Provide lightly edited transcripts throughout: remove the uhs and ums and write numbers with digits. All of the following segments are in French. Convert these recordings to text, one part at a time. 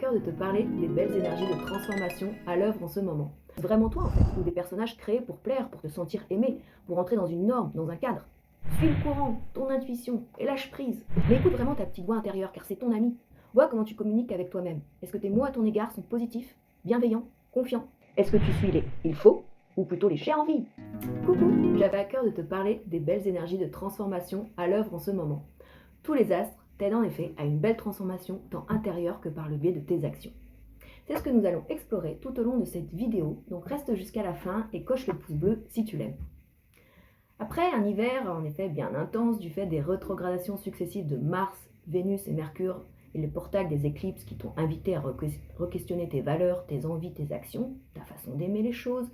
cœur de te parler des belles énergies de transformation à l'œuvre en ce moment. C'est vraiment toi en fait, ou des personnages créés pour plaire, pour te sentir aimé, pour entrer dans une norme, dans un cadre. Suis le courant, ton intuition, et lâche prise. Mais écoute vraiment ta petite voix intérieure, car c'est ton ami. Vois comment tu communiques avec toi-même. Est-ce que tes mots à ton égard sont positifs, bienveillants, confiants? Est-ce que tu suis les il faut, ou plutôt les j'ai envie? Coucou, j'avais à cœur de te parler des belles énergies de transformation à l'œuvre en ce moment. Tous les astres t'aident en effet à une belle transformation tant intérieure que par le biais de tes actions. C'est ce que nous allons explorer tout au long de cette vidéo, donc reste jusqu'à la fin et coche le pouce bleu si tu l'aimes. Après un hiver en effet bien intense du fait des rétrogradations successives de Mars, Vénus et Mercure et le portail des éclipses qui t'ont invité à re-questionner tes valeurs, tes envies, tes actions, ta façon d'aimer les choses,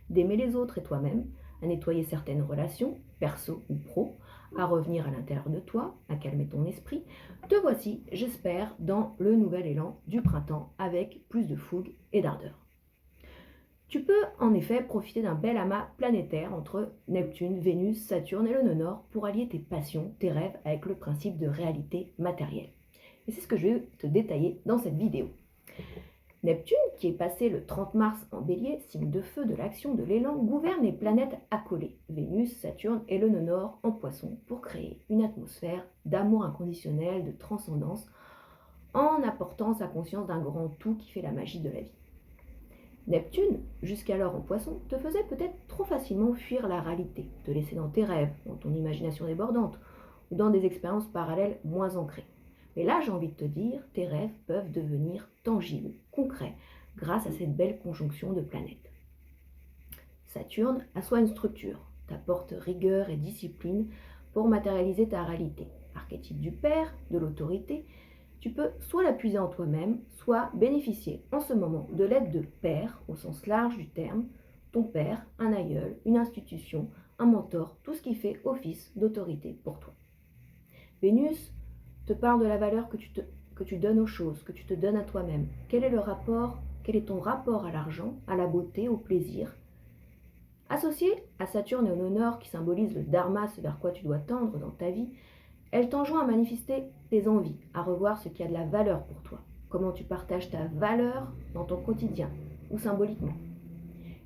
d'aimer les autres et toi-même, à nettoyer certaines relations, perso ou pro, à revenir à l'intérieur de toi, à calmer ton esprit, te voici, j'espère, dans le nouvel élan du printemps avec plus de fougue et d'ardeur. Tu peux en effet profiter d'un bel amas planétaire entre Neptune, Vénus, Saturne et le nœud nord pour allier tes passions, tes rêves avec le principe de réalité matérielle. Et c'est ce que je vais te détailler dans cette vidéo. Neptune, qui est passé le 30 mars en Bélier, signe de feu, de l'action, de l'élan, gouverne les planètes accolées, Vénus, Saturne et le nœud nord en Poisson, pour créer une atmosphère d'amour inconditionnel, de transcendance, en apportant sa conscience d'un grand tout qui fait la magie de la vie. Neptune, jusqu'alors en Poisson, te faisait peut-être trop facilement fuir la réalité, te laisser dans tes rêves, dans ton imagination débordante, ou dans des expériences parallèles moins ancrées. Mais là, j'ai envie de te dire, tes rêves peuvent devenir tangibles, concrets, grâce à cette belle conjonction de planètes. Saturne assoit une structure, t'apporte rigueur et discipline pour matérialiser ta réalité. Archétype du père, de l'autorité, tu peux soit la puiser en toi-même, soit bénéficier en ce moment de l'aide de pères, au sens large du terme, ton père, un aïeul, une institution, un mentor, tout ce qui fait office d'autorité pour toi. Vénus te parle de la valeur que tu donnes aux choses, que tu te donnes à toi-même. Quel est ton rapport à l'argent, à la beauté, au plaisir? Associée à Saturne et au nœud nord qui symbolise le dharma, ce vers quoi tu dois tendre dans ta vie, elle t'enjoint à manifester tes envies, à revoir ce qui a de la valeur pour toi. Comment tu partages ta valeur dans ton quotidien, ou symboliquement.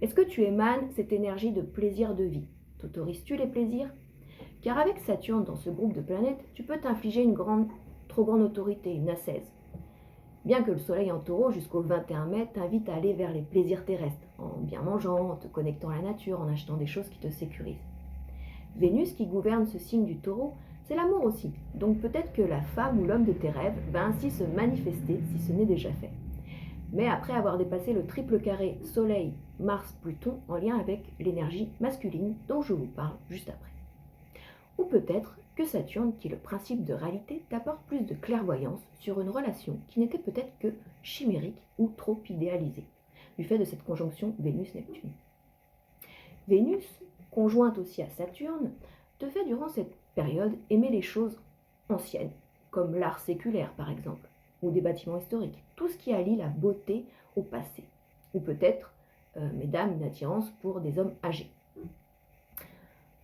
Est-ce que tu émanes cette énergie de plaisir de vie? T'autorises-tu les plaisirs? Car avec Saturne dans ce groupe de planètes, tu peux t'infliger trop grande autorité, une ascèse. Bien que le soleil en taureau jusqu'au 21 mai t'invite à aller vers les plaisirs terrestres, en bien mangeant, en te connectant à la nature, en achetant des choses qui te sécurisent. Vénus qui gouverne ce signe du taureau, c'est l'amour aussi. Donc peut-être que la femme ou l'homme de tes rêves va ainsi se manifester si ce n'est déjà fait. Mais après avoir dépassé le triple carré Soleil, Mars, Pluton en lien avec l'énergie masculine dont je vous parle juste après. Ou peut-être que Saturne, qui est le principe de réalité, t'apporte plus de clairvoyance sur une relation qui n'était peut-être que chimérique ou trop idéalisée, du fait de cette conjonction Vénus-Neptune. Vénus, conjointe aussi à Saturne, te fait durant cette période aimer les choses anciennes, comme l'art séculaire par exemple, ou des bâtiments historiques, tout ce qui allie la beauté au passé, ou peut-être, mesdames, une attirance pour des hommes âgés.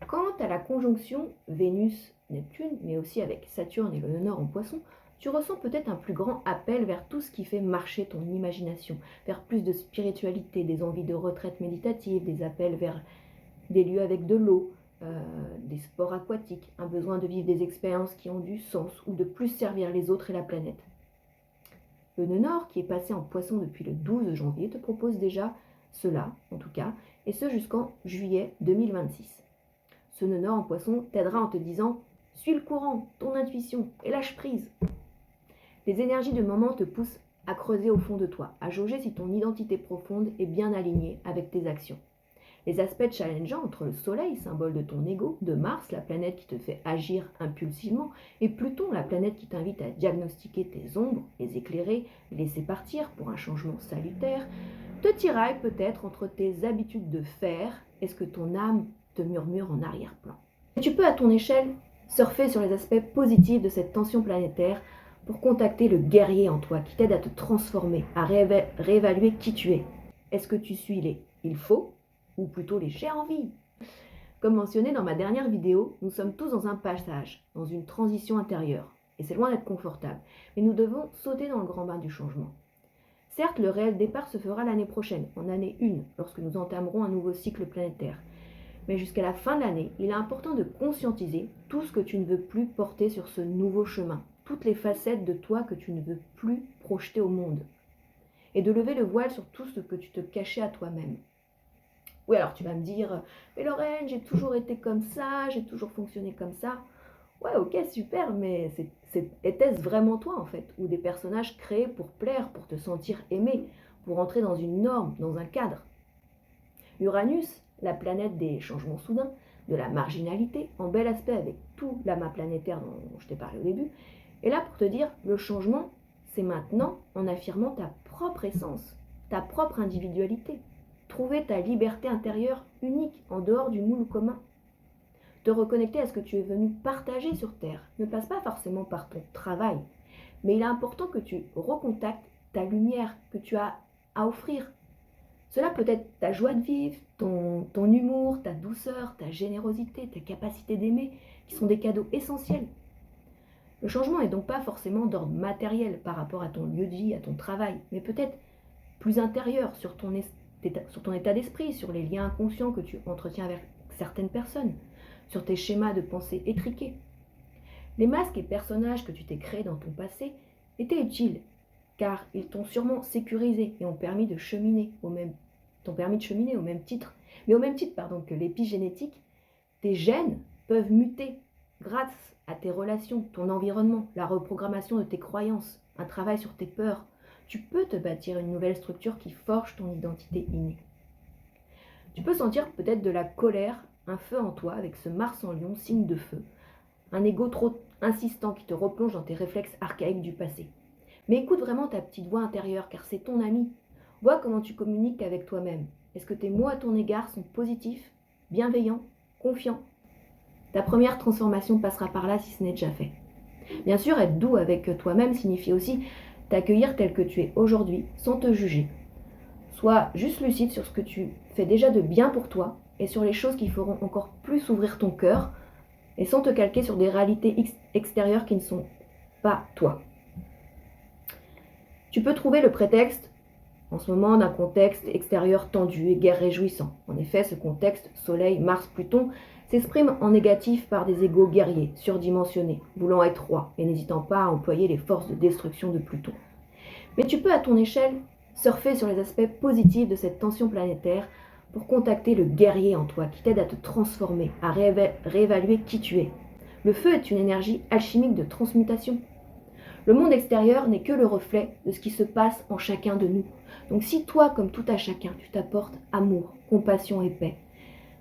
Quant à la conjonction Vénus-Neptune, mais aussi avec Saturne et le nœud nord en Poisson, tu ressens peut-être un plus grand appel vers tout ce qui fait marcher ton imagination, vers plus de spiritualité, des envies de retraite méditative, des appels vers des lieux avec de l'eau, des sports aquatiques, un besoin de vivre des expériences qui ont du sens ou de plus servir les autres et la planète. Le nœud nord, qui est passé en Poisson depuis le 12 janvier, te propose déjà cela, en tout cas, et ce jusqu'en juillet 2026. Ce nœud nord en Poisson t'aidera en te disant « Suis le courant, ton intuition, et lâche prise ». Les énergies de moment te poussent à creuser au fond de toi, à jauger si ton identité profonde est bien alignée avec tes actions. Les aspects challengeants entre le Soleil, symbole de ton ego, de Mars, la planète qui te fait agir impulsivement, et Pluton, la planète qui t'invite à diagnostiquer tes ombres, les éclairer, les laisser partir pour un changement salutaire, te tiraillent peut-être entre tes habitudes de faire et ce que ton âme te murmure en arrière-plan. Et tu peux à ton échelle surfer sur les aspects positifs de cette tension planétaire pour contacter le guerrier en toi qui t'aide à te transformer, à réévaluer qui tu es. Est-ce que tu suis les « il faut » ou plutôt les « j'ai envie ». Comme mentionné dans ma dernière vidéo, nous sommes tous dans un passage, dans une transition intérieure. Et c'est loin d'être confortable. Mais nous devons sauter dans le grand bain du changement. Certes, le réel départ se fera l'année prochaine, en année 1, lorsque nous entamerons un nouveau cycle planétaire. Mais jusqu'à la fin de l'année, il est important de conscientiser tout ce que tu ne veux plus porter sur ce nouveau chemin, toutes les facettes de toi que tu ne veux plus projeter au monde, et de lever le voile sur tout ce que tu te cachais à toi-même. Oui, alors tu vas me dire, mais Lorraine, j'ai toujours été comme ça, j'ai toujours fonctionné comme ça. Ouais, ok, super, mais était-ce vraiment toi en fait? Ou des personnages créés pour plaire, pour te sentir aimé, pour entrer dans une norme, dans un cadre? Uranus, la planète des changements soudains, de la marginalité, en bel aspect avec tout l'amas planétaire dont je t'ai parlé au début, est là pour te dire, le changement, c'est maintenant en affirmant ta propre essence, ta propre individualité. Trouver ta liberté intérieure unique en dehors du moule commun. Te reconnecter à ce que tu es venu partager sur Terre ne passe pas forcément par ton travail, mais il est important que tu recontactes ta lumière que tu as à offrir. Cela peut être ta joie de vivre, ton humour, ta douceur, ta générosité, ta capacité d'aimer, qui sont des cadeaux essentiels. Le changement n'est donc pas forcément d'ordre matériel par rapport à ton lieu de vie, à ton travail, mais peut-être plus intérieur sur ton état d'esprit, sur les liens inconscients que tu entretiens avec certaines personnes, sur tes schémas de pensée étriqués. Les masques et personnages que tu t'es créés dans ton passé étaient utiles, car ils t'ont sûrement sécurisé et ont permis de cheminer au même titre. Mais au même titre que l'épigénétique, tes gènes peuvent muter grâce à tes relations, ton environnement, la reprogrammation de tes croyances, un travail sur tes peurs. Tu peux te bâtir une nouvelle structure qui forge ton identité innée. Tu peux sentir peut-être de la colère, un feu en toi avec ce Mars en Lion, signe de feu, un ego trop insistant qui te replonge dans tes réflexes archaïques du passé. Mais écoute vraiment ta petite voix intérieure, car c'est ton ami. Vois comment tu communiques avec toi-même. Est-ce que tes mots à ton égard sont positifs, bienveillants, confiants? Ta première transformation passera par là si ce n'est déjà fait. Bien sûr, être doux avec toi-même signifie aussi t'accueillir tel que tu es aujourd'hui, sans te juger. Sois juste lucide sur ce que tu fais déjà de bien pour toi et sur les choses qui feront encore plus ouvrir ton cœur et sans te calquer sur des réalités extérieures qui ne sont pas toi. Tu peux trouver le prétexte en ce moment d'un contexte extérieur tendu et guère réjouissant. En effet, ce contexte Soleil, Mars, Pluton s'exprime en négatif par des égos guerriers, surdimensionnés, voulant être rois et n'hésitant pas à employer les forces de destruction de Pluton. Mais tu peux à ton échelle surfer sur les aspects positifs de cette tension planétaire pour contacter le guerrier en toi qui t'aide à te transformer, à réévaluer qui tu es. Le feu est une énergie alchimique de transmutation. Le monde extérieur n'est que le reflet de ce qui se passe en chacun de nous. Donc si toi, comme tout à chacun, tu t'apportes amour, compassion et paix,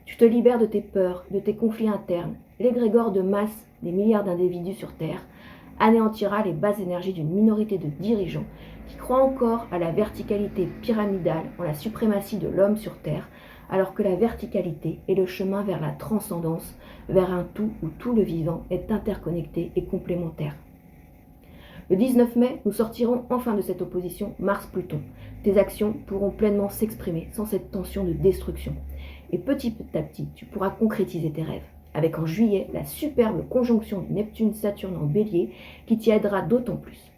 tu te libères de tes peurs, de tes conflits internes, l'égrégore de masse des milliards d'individus sur Terre anéantira les basses énergies d'une minorité de dirigeants qui croient encore à la verticalité pyramidale, en la suprématie de l'homme sur Terre, alors que la verticalité est le chemin vers la transcendance, vers un tout où tout le vivant est interconnecté et complémentaire. Le 19 mai, nous sortirons enfin de cette opposition Mars-Pluton. Tes actions pourront pleinement s'exprimer sans cette tension de destruction. Et petit à petit, tu pourras concrétiser tes rêves. Avec en juillet la superbe conjonction de Neptune-Saturne en Bélier qui t'y aidera d'autant plus.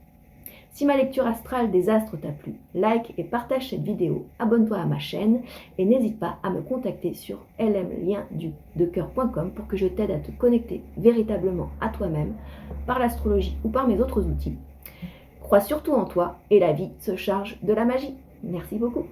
Si ma lecture astrale des astres t'a plu, like et partage cette vidéo, abonne-toi à ma chaîne et n'hésite pas à me contacter sur lmliendudecoeur.com pour que je t'aide à te connecter véritablement à toi-même par l'astrologie ou par mes autres outils. Crois surtout en toi et la vie se charge de la magie. Merci beaucoup.